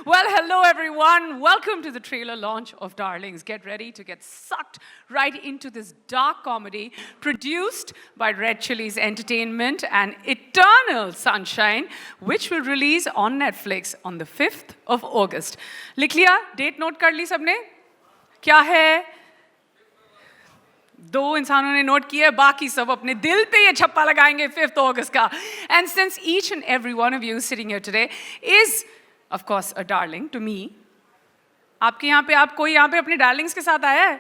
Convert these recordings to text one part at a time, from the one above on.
Well, hello everyone. Welcome to the trailer launch of Darlings. Get ready to get sucked right into this dark comedy produced by Red Chillies Entertainment and Eternal Sunshine, which will release on Netflix on the 5th of August. लिख लिया? Date note कर ली सबने? क्या है? दो इंसानों ने note किया, बाकी सब अपने दिल पे ये छप्पा लगाएंगे 5th August का. And since each and every one of you sitting here today is, of course, a darling to me. आपके यहाँ पे आप कोई यहाँ पे अपने darlings के साथ आया है?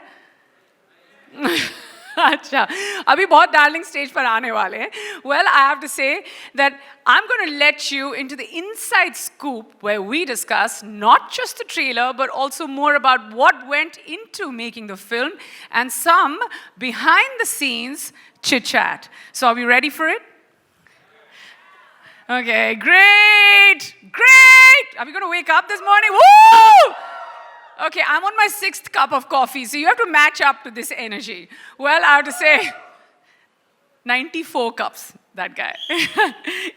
अच्छा, अभी बहुत darling stage पर आने वाले हैं. Well, I have to say that I'm going to let you into the inside scoop where we discuss not just the trailer, but also more about what went into making the film and some behind the scenes chit-chat. So are we ready for it? Okay, great! Are we going to wake up this morning? Woo! Okay, I'm on my 6th cup of coffee, so you have to match up to this energy. Well, I have to say, 94 cups, that guy.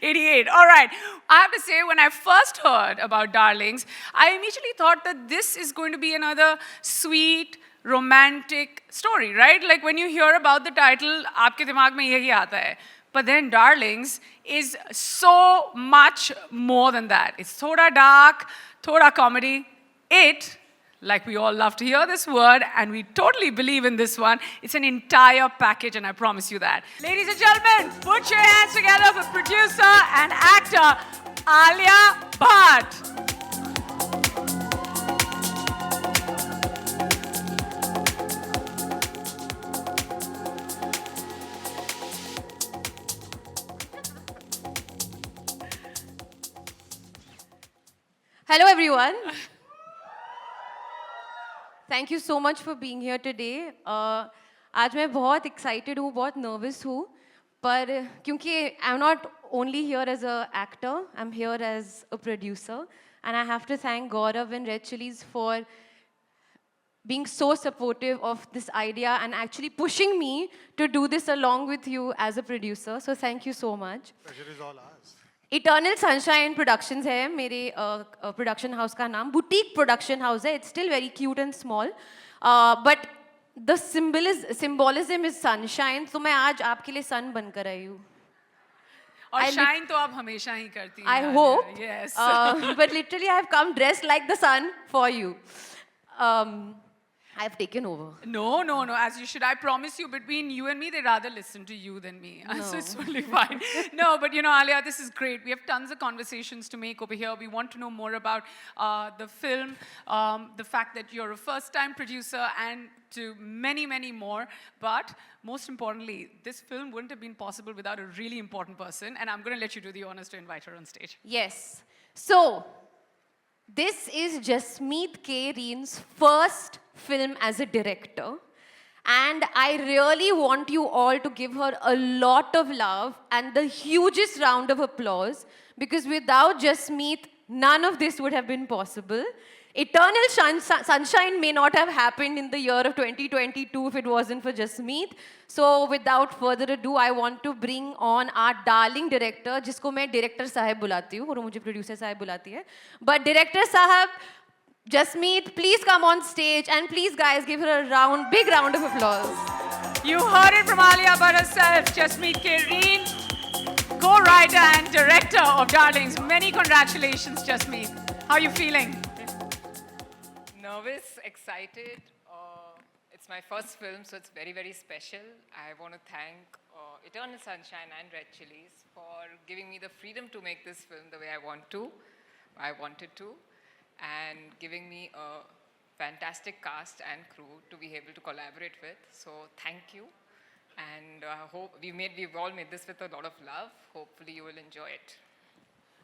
88, all right. I have to say, when I first heard about Darlings, I immediately thought that this is going to be another sweet, romantic story, right? Like when you hear about the title, आपके दिमाग में यही आता है. But then Darlings is so much more than that. It's thoda dark, thoda comedy. It, like we all love to hear this word, and we totally believe in this one, it's an entire package, and I promise you that. Ladies and gentlemen, put your hands together for producer and actor Alia Bhatt. Hello everyone. Thank you so much for being here today. आज मैं बहुत excited हूँ, बहुत nervous हूँ, पर क्योंकि I'm not only here as an actor, I'm here as a producer, and I have to thank Gaurav and Red Chillies for being so supportive of this idea and actually pushing me to do this along with you as a producer. So thank you so much. Pleasure is all ours. Eternal Sunshine Productions है मेरे production house का नाम. Boutique production house है. It's still very cute and small, but the symbolism is sunshine. तो मैं आज आपके लिए sun बनकर आई हूँ. और shine तो आप हमेशा ही करती हैं. I hope. Yes. But literally I have come dressed like the sun for you. I have taken over. No, as you should. I promise you, between you and me, they rather listen to you than me. No. So it's totally fine. No, but you know, Alia, this is great. We have tons of conversations to make over here. We want to know more about the film, the fact that you're a first-time producer, and to many, many more. But most importantly, this film wouldn't have been possible without a really important person. And I'm going to let you do the honors to invite her on stage. Yes. So, this is Jasmeet K. Reen's first film as a director, and I really want you all to give her a lot of love and the hugest round of applause, because without Jasmeet, none of this would have been possible. Eternal Sunshine may not have happened in the year of 2022 if it wasn't for Jasmeet. So without further ado, I want to bring on our darling director, जिसको मैं director साहब बुलाती हूँ और मुझे producer साहब बुलाती है. But director साहब, Jasmeet, please come on stage, and please guys give her a big round of applause. You heard it from Alia Bhatt herself, Jasmeet K. Reen, co-writer and director of Darlings. Many congratulations, Jasmeet. How are you feeling? Nervous, excited. It's my first film, so it's very, very special. I want to thank Eternal Sunshine and Red Chillies for giving me the freedom to make this film the way I wanted to, and giving me a fantastic cast and crew to be able to collaborate with. So thank you, and hope we've all made this with a lot of love. Hopefully you will enjoy it.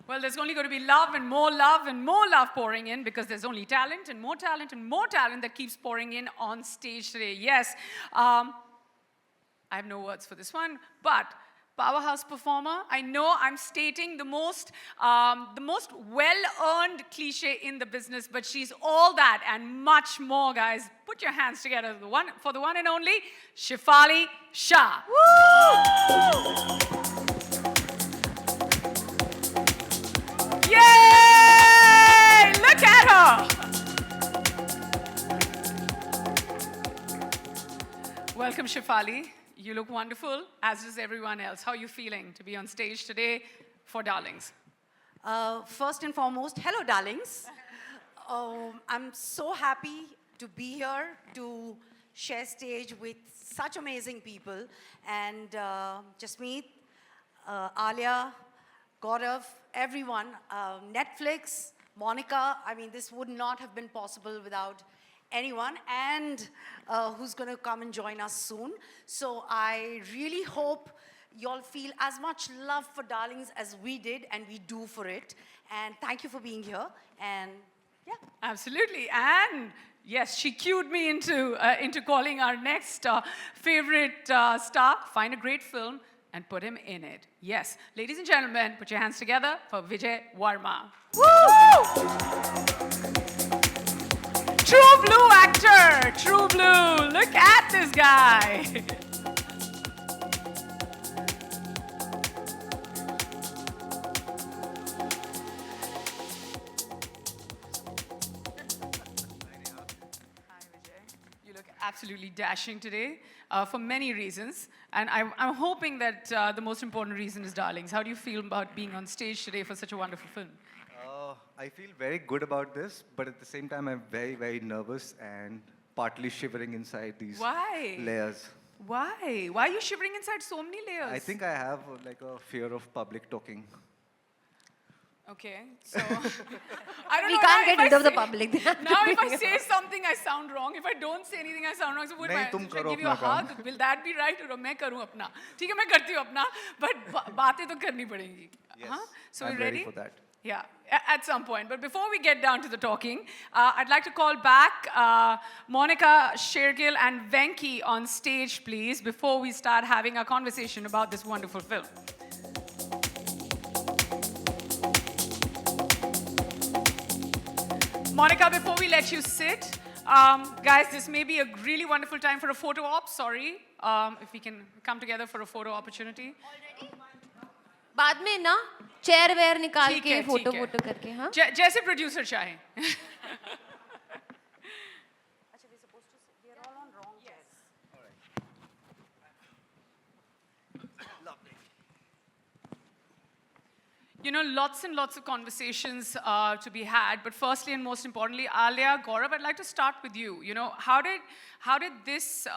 Well, there's only going to be love and more love and more love pouring in, because there's only talent and more talent and more talent that keeps pouring in on stage today. Yes, I have no words for this one, but powerhouse performer. I know I'm stating the most well-earned cliche in the business, but she's all that and much more, guys. Put your hands together for the one and only Shefali Shah. Woo! Yay! Look at Welcome, Shefali. You look wonderful, as does everyone else. How are you feeling to be on stage today for Darlings? First and foremost, hello, darlings. I'm so happy to be here to share stage with such amazing people. And Jasmeet, Alia, Gaurav, everyone, Netflix, Monica. I mean, this would not have been possible without anyone, and who's going to come and join us soon. So I really hope y'all feel as much love for Darlings as we did and we do for it. And thank you for being here. And yeah. Absolutely. And yes, she cued me into calling our next favorite star. Find a great film and put him in it. Yes. Ladies and gentlemen, put your hands together for Vijay Varma. Woo! True blue actor. True blue. Look at this guy. Absolutely dashing today for many reasons. And I'm hoping that the most important reason is Darlings. How do you feel about being on stage today for such a wonderful film? I feel very good about this, but at the same time, I'm very, very nervous and partly shivering inside these Why? layers. Why? Why are you shivering inside so many layers? I think I have like a fear of public talking. Okay, so I don't We know. can't now get if rid I of the say- public. They have to Now, if be I here. say something, I sound wrong. If I don't say anything, I sound wrong. So, would नहीं, I तुम should I करो give you a अपना काम. hug? Will that be right? Or मैं करूँ अपना? ठीक है, मैं करती हूँ अपना. But बातें तो करनी पड़ेंगी. Yes, Huh? So, I'm you ready? ready for that. Yeah, at some point. But before we get down to the talking, I'd like to call back Monica Shergill and Venki on stage, please, before we start having a conversation about this wonderful film. Monica, before we let you sit, guys, this may be a really wonderful time for a photo op. Sorry, if we can come together for a photo opportunity. बाद में ना chair where निकाल ठीक के है, photo ठीक है. Photo करके हाँ जैसे प्रोड्यूसर चाहे. You know, lots and lots of conversations to be had, but firstly and most importantly, Alia, Gaurav, I'd like to start with you. You know, how did this,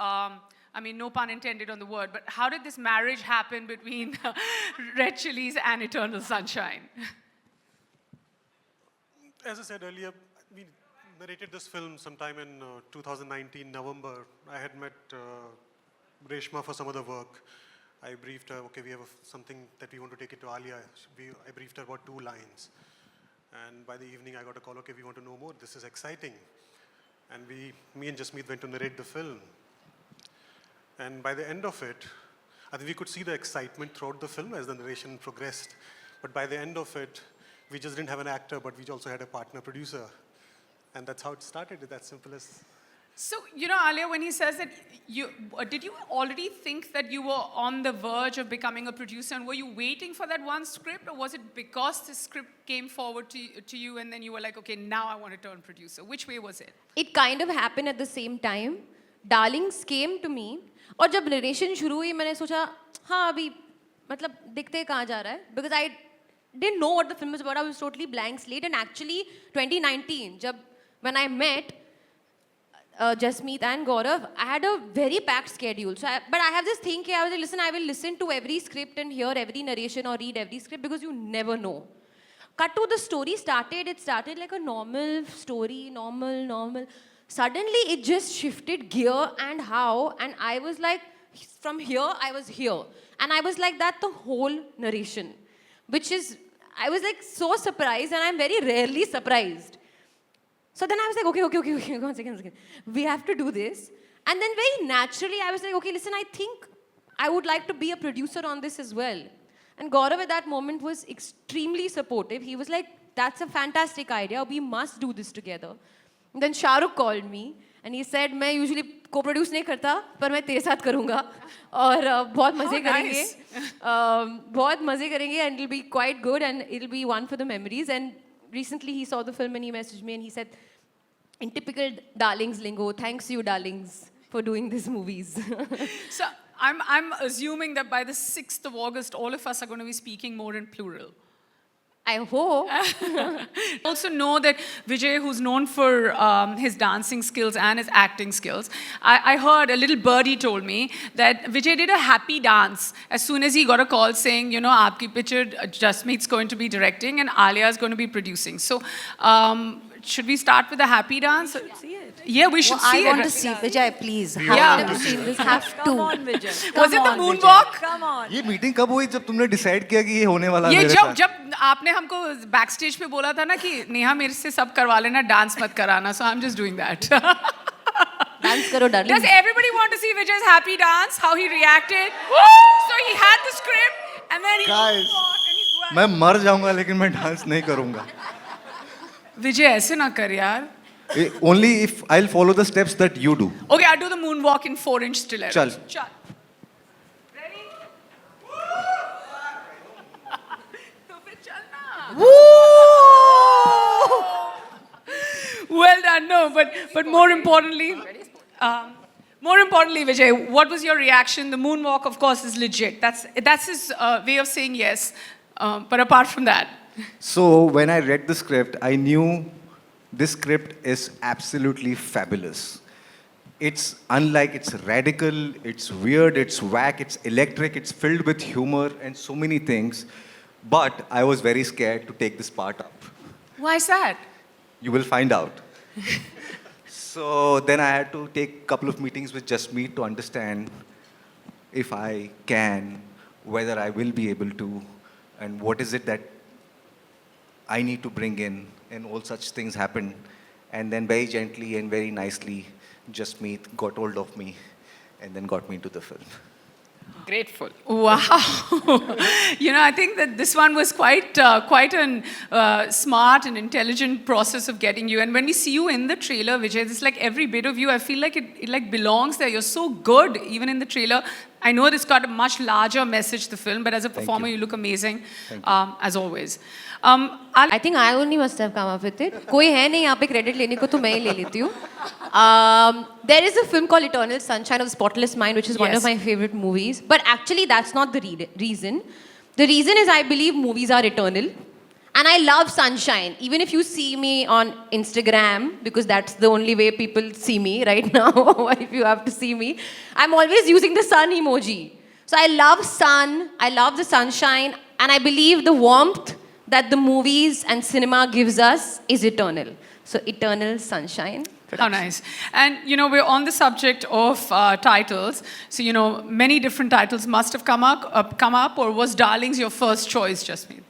I mean, no pun intended on the word, but how did this marriage happen between Red Chillies and Eternal Sunshine? As I said earlier, we narrated this film sometime in 2019, November. I had met Reshma for some other work. I briefed her, okay, we have something that we want to take it to Alia. I briefed her about 2 lines. And by the evening, I got a call, okay, we want to know more. This is exciting. And me and Jasmeet went to narrate the film. And by the end of it, I think we could see the excitement throughout the film as the narration progressed. But by the end of it, we just didn't have an actor, but we also had a partner producer. And that's how it started, it's that simple as... So, you know, Alia, when he says that, did you already think that you were on the verge of becoming a producer, and were you waiting for that one script, or was it because the script came forward to you and then you were like, okay, now I want to turn producer? Which way was it? It kind of happened at the same time. Darlings came to me और जब narration शुरू हुई मैंने सोचा हाँ अभी मतलब दिखते कहाँ जा रहा है because I didn't know what the film was about. I was totally blank slate, and actually 2019 when I met Jasmeet and Gaurav, I had a very packed schedule. But I have this thing I was like, listen, I will listen to every script and hear every narration or read every script because you never know. Cut to the story started. It started like a normal story, normal. Suddenly, it just shifted gear and how. And I was like, from here, I was here. And I was like that the whole narration. Which is, I was like so surprised, and I'm very rarely surprised. So then I was like, okay, one second. We have to do this. And then very naturally, I was like, okay, listen, I think I would like to be a producer on this as well. And Gaurav at that moment was extremely supportive. He was like, that's a fantastic idea. We must do this together. And then Shahrukh called me and he said, मैं usually co-produce नहीं करता, पर मैं तेरे साथ करूँगा और बहुत मज़े करेंगे, बहुत मज़े करेंगे, and it'll be quite good and it'll be one for the memories. And recently he saw the film and he messaged me and he said, in typical Darlings lingo, thanks you, Darlings, for doing these movies. So I'm assuming that by the 6th of August, all of us are going to be speaking more in plural. I hope. Also know that Vijay, who's known for his dancing skills and his acting skills, I heard a little birdie told me that Vijay did a happy dance as soon as he got a call saying, you know, aapki picture, Jasmeet's going to be directing and Alia is going to be producing. So should we start with a happy dance? Yeah, we should see I it. want to see Vijay, please. Yeah. Have to. Was it the moonwalk? Come on. ये meeting कब हुई जब तुमने decide किया कि ये होने वाला है ये मेरे जब साथ? जब आपने हमको बैक स्टेज पे बोला था ना कि नेहा मेरे से सब करवा लेना डांस मत कराना so I am just doing that Dance karo, darling. Does everybody want to see Vijay's happy dance? How he reacted? So he had the script and then he Guys, walked and he मैं मर जाऊंगा लेकिन मैं dance नहीं करूंगा. Vijay ऐसे ना कर यार. Only if I'll follow the steps that you do. Okay, I'll do the moonwalk in 4-inch stilettos. चल. Chal. Ready? तो फिर चलना. Well done. No, but more importantly, Vijay, what was your reaction? The moonwalk, of course, is legit. That's his way of saying yes. But apart from that, So when I read the script, I knew this script is absolutely fabulous. It's unlike, it's radical, it's weird, it's whack, it's electric, it's filled with humor and so many things. But I was very scared to take this part up. why is that? You will find out. So then I had to take a couple of meetings with Jasmeet to understand if I can, whether I will be able to, and what is it that I need to bring in, and all such things happened. And then very gently and very nicely, Jasmeet got hold of me and then got me into the film. Grateful. Wow. You know, I think that this one was quite an smart and intelligent process of getting you. And when we see you in the trailer, Vijay, it's like every bit of you, I feel like it like belongs there. You're so good, even in the trailer. I know this got a much larger message, the film, but as a performer, you look amazing, as always. I think I only must have come up with it. कोई है नहीं यहाँ पे credit लेने को तो मैं ही ले लेती हूँ. There is a film called Eternal Sunshine of the Spotless Mind, which is one of Yes. my favorite movies. But actually, that's not the reason. The reason is I believe movies are eternal. And I love sunshine. Even if you see me on Instagram, because that's the only way people see me right now, if you have to see me, I'm always using the sun emoji. So I love sun, I love the sunshine, and I believe the warmth that the movies and cinema gives us is eternal. So eternal sunshine. How nice. And, you know, we're on the subject of titles. So, you know, many different titles must have come up, or was Darlings your first choice, Jasmeet?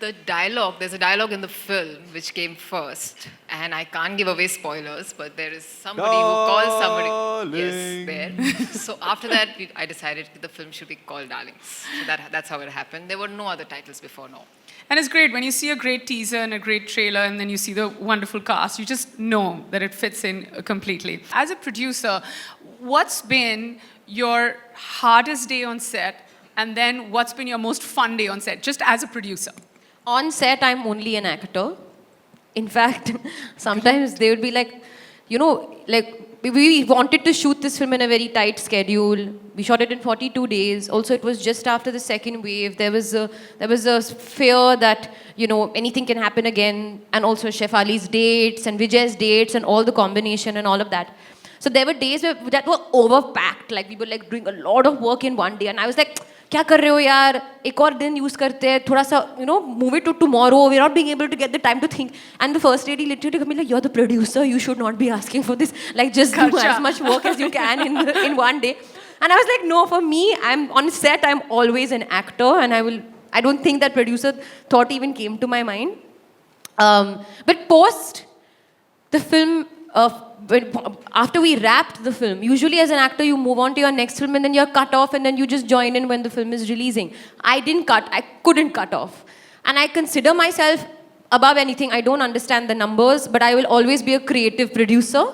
The dialogue, there's a dialogue in the film which came first, and I can't give away spoilers, but there is somebody who calls somebody. Yes, there. So after that, I decided the film should be called Darlings. So that's how it happened. There were no other titles before, no. And it's great when you see a great teaser and a great trailer and then you see the wonderful cast, you just know that it fits in completely. As a producer, what's been your hardest day on set, and then what's been your most fun day on set, just as a producer? On set, I'm only an actor. In fact, sometimes they would be like, you know, like we wanted to shoot this film in a very tight schedule. We shot it in 42 days. Also, it was just after the second wave. There was a fear that, you know, anything can happen again. And also Chef Ali's dates and Vijay's dates and all the combination and all of that. So there were days that were overpacked. Like we were like doing a lot of work in one day. And I was like, क्या कर रहे हो यार, एक और दिन use करते हैं, थोड़ा सा, you know, move it to tomorrow. We're not being able to get the time to think. And the first lady literally told me like, you're the producer, you should not be asking for this. Like just do as much work as you can in one day. And I was like, no, for me, I'm on set, I'm always an actor, and I don't think that producer thought even came to my mind. But post the film, after we wrapped the film, usually as an actor, you move on to your next film and then you're cut off and then you just join in when the film is releasing. I couldn't cut off. And I consider myself above anything. I don't understand the numbers, but I will always be a creative producer.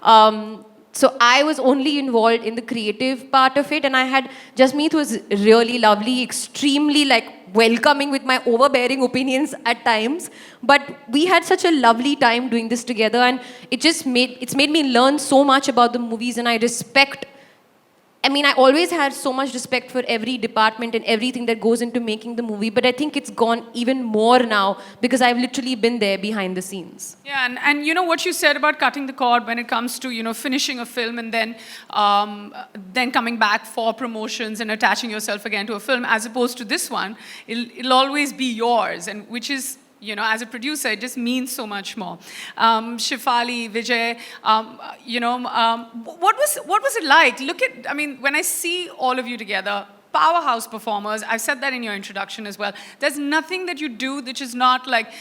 So I was only involved in the creative part of it, and I had Jasmeet was really lovely, extremely like welcoming with my overbearing opinions at times. But we had such a lovely time doing this together, and it's made me learn so much about the movies, and I mean, I always had so much respect for every department and everything that goes into making the movie, but I think it's gone even more now because I've literally been there behind the scenes. Yeah, and you know what you said about cutting the cord when it comes to, you know, finishing a film and then coming back for promotions and attaching yourself again to a film, as opposed to this one, it'll always be yours, and which is, you know, as a producer, it just means so much more. Shefali, Vijay, what was it like? I mean, when I see all of you together, powerhouse performers, I've said that in your introduction as well. There's nothing that you do which is not like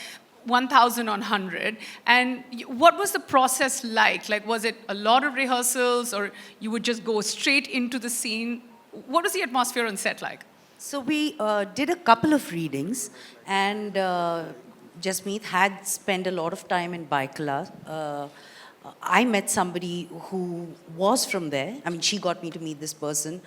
1,000 on 100. And what was the process like? Like, was it a lot of rehearsals, or you would just go straight into the scene? What was the atmosphere on set like? So we did a couple of readings, and Jasmeet had spent a lot of time in Baikala. I met somebody who was from there. I mean, she got me to meet this person.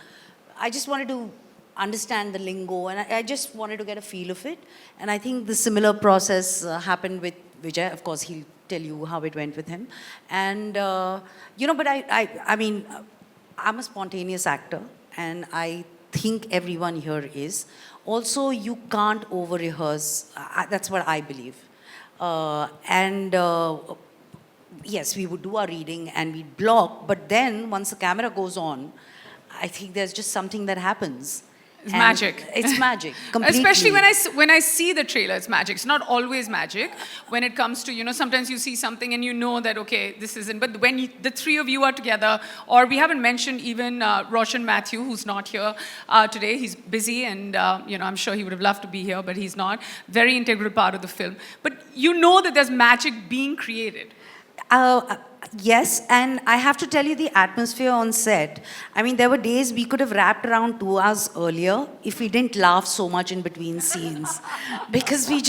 I just wanted to understand the lingo, and I just wanted to get a feel of it. And I think the similar process happened with Vijay. Of course, he'll tell you how it went with him. And, but I mean, I'm a spontaneous actor, and I think everyone here is. Also, you can't over-rehearse. That's what I believe. Yes, we would do our reading and we'd block, but then once the camera goes on, I think there's just something that happens. It's And magic. It's magic, completely. Especially when I see the trailer, it's magic. It's not always magic. When it comes to, you know, sometimes you see something and you know that, okay, this isn't. But when the three of you are together, or we haven't mentioned even Roshan Matthew, who's not here today. He's busy, and I'm sure he would have loved to be here, but he's not. Very integral part of the film. But you know that there's magic being created. Yes, and I have to tell you the atmosphere on set. I mean, there were days we could have wrapped around 2 hours earlier if we didn't laugh so much in between scenes. Because we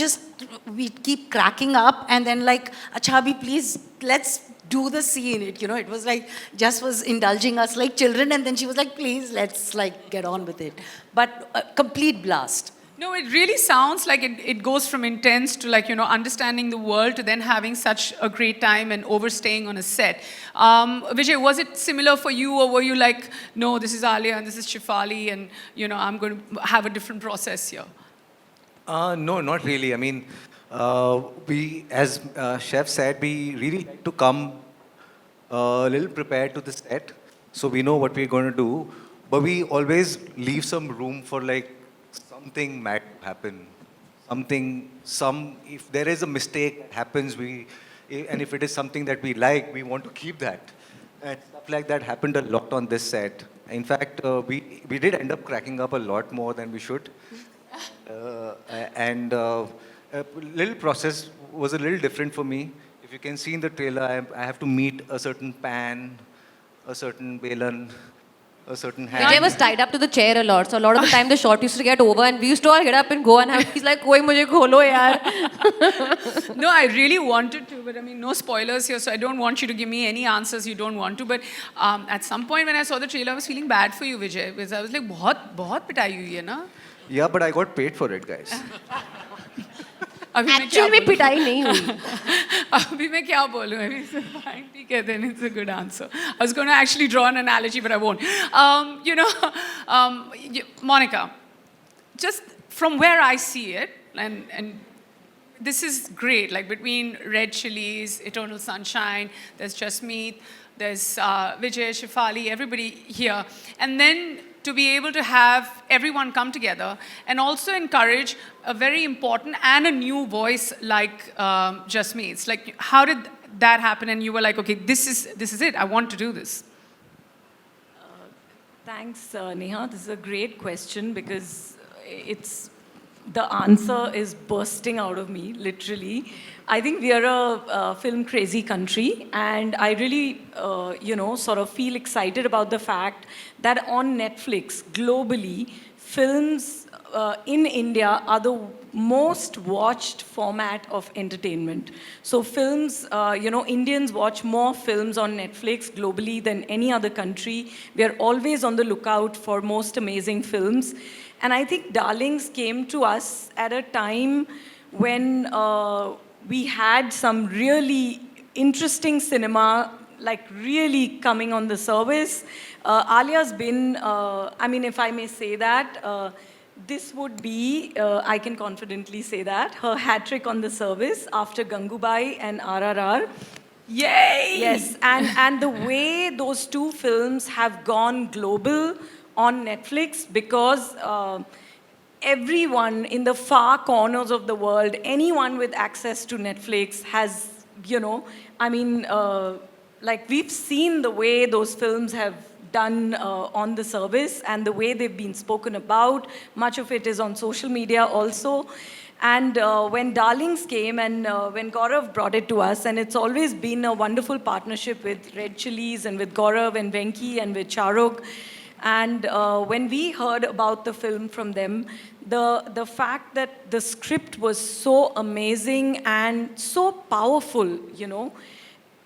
keep cracking up and then like, Achabhi, please, let's do the scene. It was like, Just was indulging us like children, and then she was like, please, let's like get on with it. But a complete blast. No, it really sounds like it goes from intense to like, understanding the world to then having such a great time and overstaying on a set. Vijay, was it similar for you, or were you like, no, this is Alia and this is Shefali, and I'm going to have a different process here? No, not really. I mean, we, as Chef said, we really like to come a little prepared to the set, so we know what we're going to do. But we always leave some room for like something might happen. If there is a mistake that happens, and if it is something that we like, we want to keep that. And stuff like that happened a lot on this set. In fact, we did end up cracking up a lot more than we should. Little process was a little different for me. If you can see in the trailer, I have to meet a certain pan, a certain balan, a certain hand. Vijay was tied up to the chair a lot, so a lot of the time the shot used to get over, and we used to all get up and go, and he's like, "Koi mujhe kholo yaar." No, I really wanted to, but I mean, no spoilers here, so I don't want you to give me any answers you don't want to. But at some point when I saw the trailer, I was feeling bad for you, Vijay, because I was like, बहुत पिटाई हुई है ना? Yeah, but I got paid for it, guys. Actually में पिटाई नहीं हुई. अभी मैं क्या बोलूँ? Fine, ठीक है, then it's a good answer. I was going to actually draw an analogy, but I won't. Monica, just from where I see it, and this is great, like between Red Chillies, Eternal Sunshine, there's Jasmeet, there's Vijay, Shefali, everybody here. And then to be able to have everyone come together and also encourage a very important and a new voice like Jasmeet. It's like, how did that happen? And you were like, okay, this is it. I want to do this. Thanks, Neha. This is a great question because the answer is bursting out of me, literally. I think we are a film-crazy country, and I really, sort of feel excited about the fact that on Netflix, globally, films in India are the most watched format of entertainment. So films, Indians watch more films on Netflix globally than any other country. We are always on the lookout for most amazing films. And I think Darlings came to us at a time when we had some really interesting cinema, like really coming on the service. Alia's been, I mean, if I may say that, this would be, I can confidently say that, her hat trick on the service after Gangubai and RRR. Yay! Yes, and the way those two films have gone global on Netflix because everyone in the far corners of the world, anyone with access to Netflix has, you know, I mean, like we've seen the way those films have done on the service and the way they've been spoken about. Much of it is on social media also. And when Darlings came and when Gaurav brought it to us, and it's always been a wonderful partnership with Red Chillies and with Gaurav and Venki and with Charuk. And when we heard about the film from them, the fact that the script was so amazing and so powerful, you know,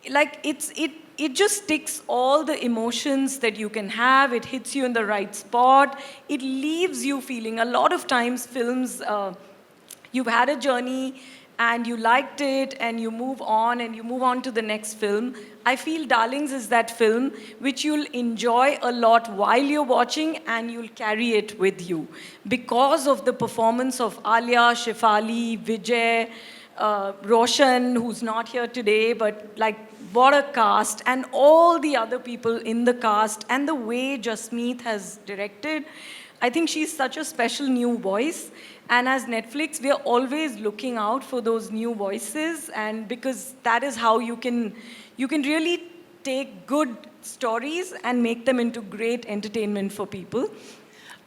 like it just ticks all the emotions that you can have. It hits you in the right spot. It leaves you feeling. A lot of times films, you've had a journey and you liked it and you move on to the next film. I feel Darlings is that film which you'll enjoy a lot while you're watching and you'll carry it with you because of the performance of Alia, Shefali, Vijay, Roshan, who's not here today, but like what a cast, and all the other people in the cast, and the way Jasmeet has directed. I think she's such a special new voice. And as Netflix, we are always looking out for those new voices, and because that is how you can really take good stories and make them into great entertainment for people.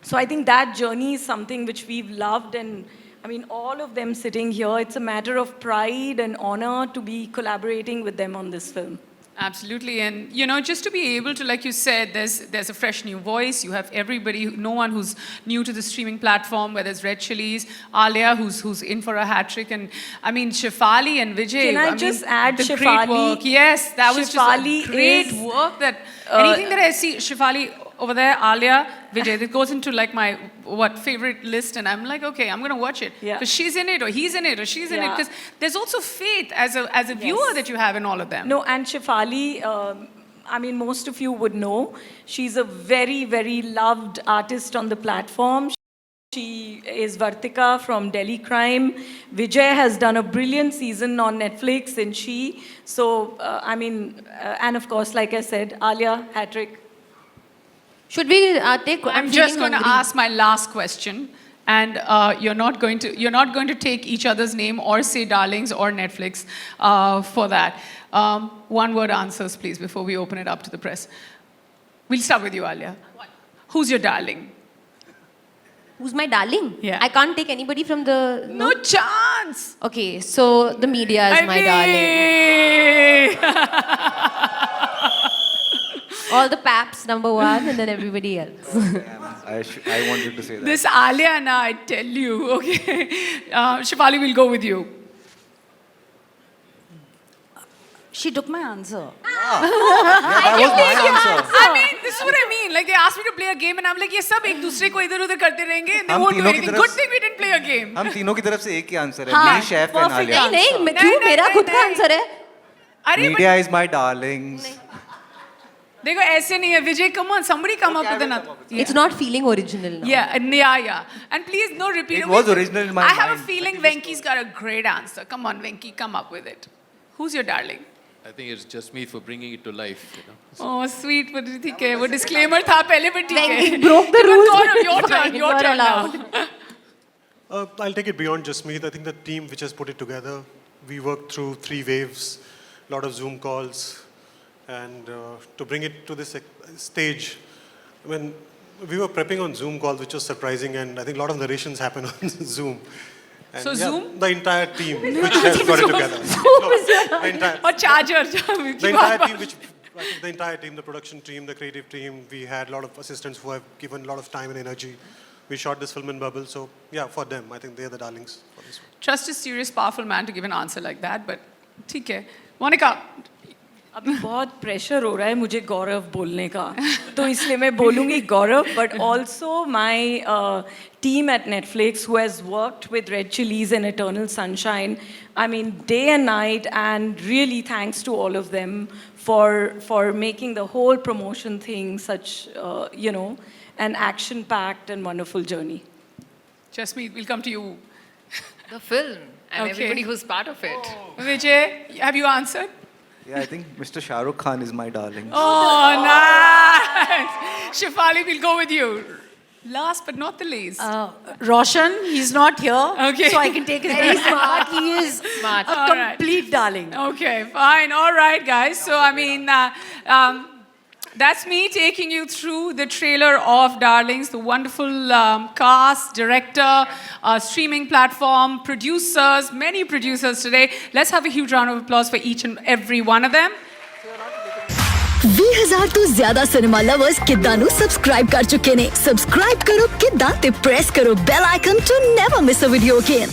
So I think that journey is something which we've loved, and I mean, all of them sitting here, it's a matter of pride and honor to be collaborating with them on this film. Absolutely, and you know, just to be able to, like you said, there's a fresh new voice. You have everybody, no one who's new to the streaming platform. Where there's Red Chillies, Alia, who's in for a hat trick, and I mean Shefali and Vijay. Can I mean, just add the Shefali? great work. Yes, that was Shefali just great is, work. That anything that I see Shefali over there, Alia, Vijay, it goes into like my favorite list, and I'm like, okay, I'm gonna watch it Yeah. because she's in it, or he's in it, or she's in it. Yeah. Because there's also faith as a viewer that you have in all of them. No, and Shefali, I mean, most of you would know, she's a very, very loved artist on the platform. She is Vartika from Delhi Crime. Vijay has done a brilliant season on Netflix, and she. So, I mean, and of course, like I said, Alia, hat trick. Should we take? I'm just feeling going to hungry. ask my last question, and you're not going to take each other's name or say Darlings or Netflix for that. One-word answers, please, before we open it up to the press. We'll start with you, Alia. Who's your darling? Who's my darling? Yeah. I can't take anybody from the. No chance. Okay, so the media is my darling. All the paps, number one, and then everybody else. I wanted to say that. This Alia, na, I tell you. Okay, Shefali, we'll go with you. She took my answer. That was my answer. I mean, this is what I mean. Like, they asked me to play a game, and I'm like, ये सब एक दूसरे को इधर उधर करते रहेंगे. They हम won't do तीनों की anything. तरफ Good thing we didn't play a game. हम तीनों की तरफ से एक ही आंसर है. हाँ, Me, Chef and perfect Alia. नहीं नहीं, नहीं, क्यों नहीं, मेरा नहीं, खुद का नहीं। आंसर है? अरे Media is my darlings. देखो ऐसे नहीं है. Vijay, come on, somebody come up with another. It's not feeling original now. Yeah. And please, no repeat. It was original in my I have a mind. feeling Venki's got a great answer. Come on, Venki, come up with it. Who's your darling? I think it's just me for bringing it to life, you know. Oh, sweet. But ठीक है. वो disclaimer था पहले भी ठीक है. Venki broke the Come on, rules, Gaurav, but your it's turn. fine. Your You're turn allowed. now. I'll take it beyond just me. I think the team which has put it together, we worked through 3 waves, a lot of Zoom calls, and to bring it to this stage, when we were prepping on Zoom calls, which was surprising, and I think a lot of narrations happen on Zoom. And So Zoom? The entire team which has got it together. The entire, और charger. the entire team, I think the entire team, the production team, the creative team, we had a lot of assistants who have given a lot of time and energy. We shot this film in Bubble, so yeah, for them, I think they're the darlings for this one. Trust a serious, powerful man to give an answer like that, but ठीक है. Monica, अभी बहुत pressure हो रहा है मुझे गौरव बोलने का, तो इसलिए मैं बोलूँगी गौरव, but also my team at Netflix who has worked with Red Chillies and Eternal Sunshine, I mean day and night, and really thanks to all of them for making the whole promotion thing such, you know, an action-packed and wonderful journey. Jasmeet, we'll come to you. The film and Okay. everybody who's part of it. Vijay, have you answered? Yeah, I think Mr. Shah Rukh Khan is my darling. Oh, nice. Shefali, we'll go with you. Last but not the least. Roshan, he's not here, Okay. so I can take his very smart. He is Smart. a All right. complete darling. Okay, fine. All right, guys. So, I mean, that's me taking you through the trailer of Darlings, the wonderful cast, director, streaming platform, producers, many producers today. Let's have a huge round of applause for each and every one of them. 20,000 ਤੋਂ ਜ਼ਿਆਦਾ cinema lovers ਕਿੱਦਾਂ ਨੂੰ subscribe ਕਰ ਚੁੱਕੇ ਨੇ। Subscribe ਕਰੋ ਕਿੱਦਾਂ ਤੇ ਪ੍ਰੈਸ ਕਰੋ bell icon to never miss a video again.